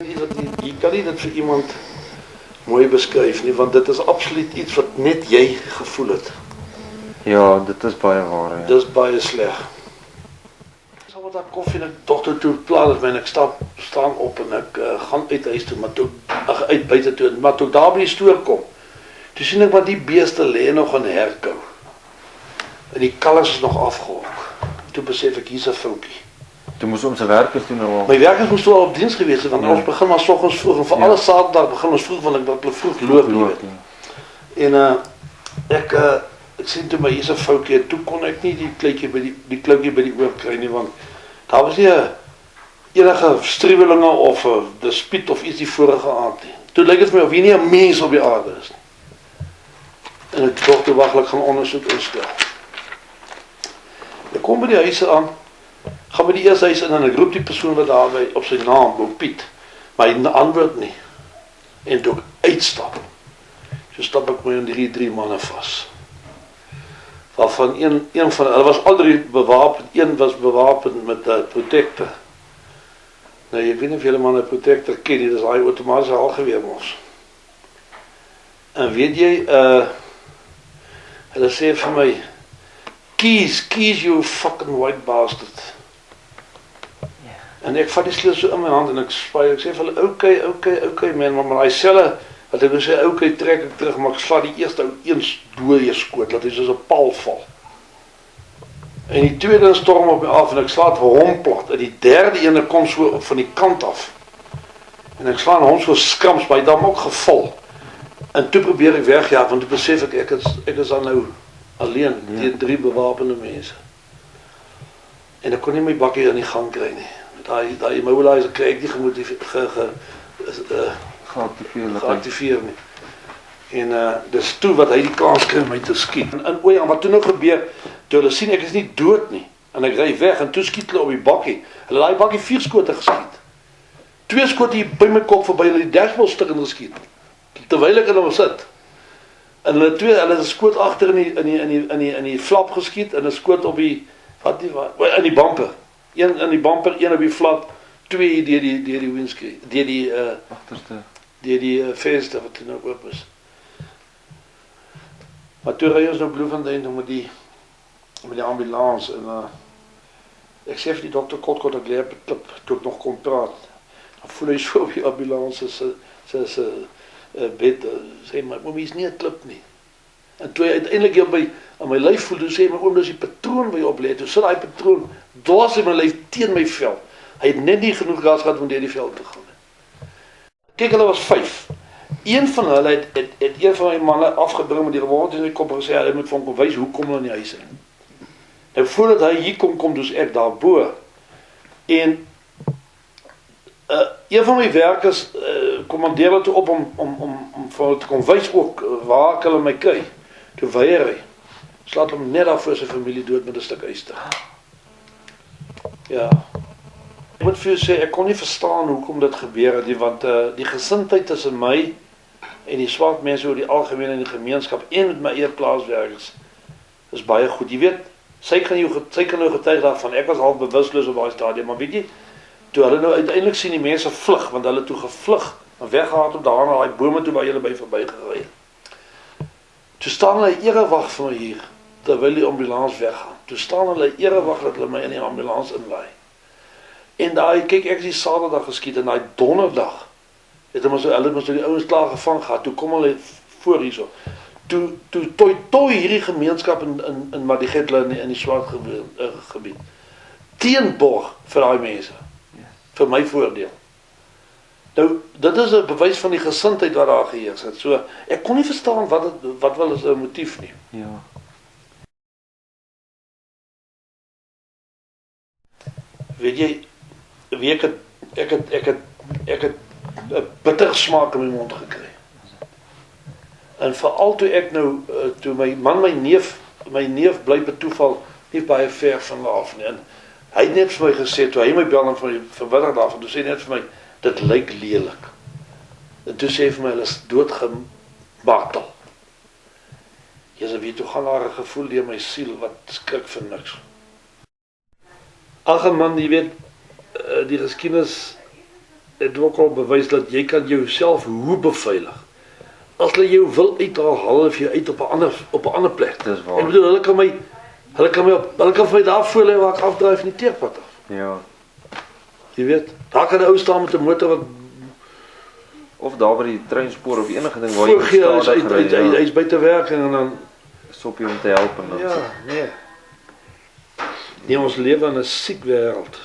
Jy kan nie dit vir iemand mooi beskryf nie, want dit is absoluut iets wat net jy gevoel het. Ja, dit is baie waar. Ja. Dit is baie sleg. Ek sal met haar koffie en ek dogter toe klaar is, en ek staan op en ek gaan uit huis toe, maar toe uit buite toe, maar toe daar by die stoor kom, toe sien ek wat die beeste lê nog in herkou. En die kalvers is nog afgehok. Toe besef ek hier's 'n foutjie. Toe moes ons werkers doen nou al. My werkers moes toe al op diens gewees het, want ons begin maar soggens vroeg en vir alle Saterdag begin ons vroeg, want ek wil vroeg loop, jy weet. En ek sien toe maar hier's 'n foutjie, en toe kon ek nie die kloutjie by die oor kry nie, want daar was nie enige struwelinge of 'n dispuut of iets die vorige aand nie. Toe lyk dit vir my of hier nie 'n mens op die aarde is nie. En ek dog toe waglik gaan ondersoek instel. Ek kom by die huise aan, gaan by die eerste huis in en ek roep die persoon wat daarby op sy naam, Boom Piet, maar hy antwoord nie. En toe ek uitstap, so stap ek my in die drie manne vas. Waarvan een van hulle was al drie bewapend, een was bewapend met 'n protector. Nou ek weet nie of julle maar 'n protector ken nie, dis daai outomatiese halgeweer mos. En weet jy, hulle sê vir my, Keys, you fucking white bastard. En ek vat die sleutel so in my hand en ek spy, ek sê vir hulle, okay man, maar hy selfe, wat ek sê, okay, trek ek terug, maar ek sla die eerste ou eens dooie skoot, laat hy soos 'n paal val. En die tweede storm op my af, en ek sla het vir hom plat, en die derde ene kom so van die kant af, en ek sla hom so skrams, maar hy het hom ook geval, en toe probeer ek wegjaag, want toe besef ek is dan nou alleen, teen 3 bewapende mense. En ek kon nie my bakkie in die gang kry nie. Daai immobilizer kry ek nie geactiveer nie. En dis toe wat hy die kans kry om my te skiet. En wat toe nou gebeur, toe hulle sien ek is nie dood nie, en ek ry weg, en toe skiet hulle op die bakkie. Hulle daai bakkie 4 skote geskiet. 2 skote hier by my kop verby, hulle die dashboard stuk in geskiet. Terwyl ek in hom sit. En hulle 'n skoot agter in die flap geskiet, en 'n skoot op die in die bumper. Een in die bumper, een op die flap, 2 deur die windscreen, deur die agterste, deur die venster wat nou oop is. Maar toe ry ons nou Bloemfontein met die ambulans, en ek sê vir die dokter kort ek lê op 'n klip, toe ek nog kom praat. Dan voel hy so op die ambulans se bed, sê my oom, is nie 'n klip nie. En toe hy uiteindelik hier aan my lyf voel, toe sê my oom, dis die patroon wat jy op lê. Toe sit daai patroon dwars in my lyf teen my vel. Hy het net nie genoeg gas gehad om deur die vel te gaan. Kyk, hulle was 5. Een van hulle het een van my manne afgebring met die revolver in die kop en gesê, hy moet vir hom kom wys hoe kom hulle in die huis in. Nou voordat hy hier kom dus ek daarbo. En een van my werkers kommandeer het toe op om vir hulle te kom wys ook waar ek hulle my kry. Toe weier hy. Slaat hom net af voor sy familie dood met 'n stuk yster. Ja. Ek moet vir jou sê, ek kon nie verstaan hoekom dit gebeur het nie, want die gesindheid tussen my en die swart mense oor die algemeen in die gemeenskap en met my eie plaaswerkers is baie goed. Jy weet, sy kan nou getuig daarvan, ek was half bewusteloos op daai stadium, maar weet jy, toe hulle nou uiteindelik sien die mense vlug, want hulle toe gevlug en weggehaal op daar na daai bome toe waar hulle by verbygery het. Toe staan hulle erewag vir my hier, terwyl die ambulans weggaan. Toe staan hulle erewag dat hulle my in die ambulans inlaai. En daai, kyk, ek is die Saterdag geskiet, en daai donderdag, hulle moes die ouens klaar gevang gehad, toe kom hulle voor hierso. Toe toi hierdie gemeenskap in Madigetla in die swart gebied. Teenborg vir daai mense. Vir my voordeel. Nou, dit is 'n bewys van die gesindheid wat daar geheers het. So, ek kon nie verstaan wat wel is 'n motief nie. Ja. Weet jy, ek het 'n bitter smaak in my mond gekry. En veral toe ek nou, toe my neef bly by toeval nie baie ver van daar af nie. En hy het net vir my gesê, toe hy my bel en van die verwidder daarvan, toe sê hy net vir my, dit lyk lelik. En toe sê hy vir my, hulle is doodgemartel. Jy weet, toe gaan daar 'n gevoel deur my siel, wat skrik vir niks. Ag man, jy weet, die geskiedenis het ook al bewys dat jy kan jouself hoe beveilig. As hulle jou wil uithaal, haal hulle vir jou uit op 'n ander plek. Dis waar. Ek bedoel, hulle kan vir my daar voor lê waar ek afdryf van die teerpad af. Ja. Jy weet, daar kan 'n ou staan met 'n motor wat Of daar by die treinspoor of enige ding waar jy voorgee stadig ry, hy's buite werking en dan stop jy om te help en dan. ja, nee. Nee, ons lewe in 'n siek wêreld.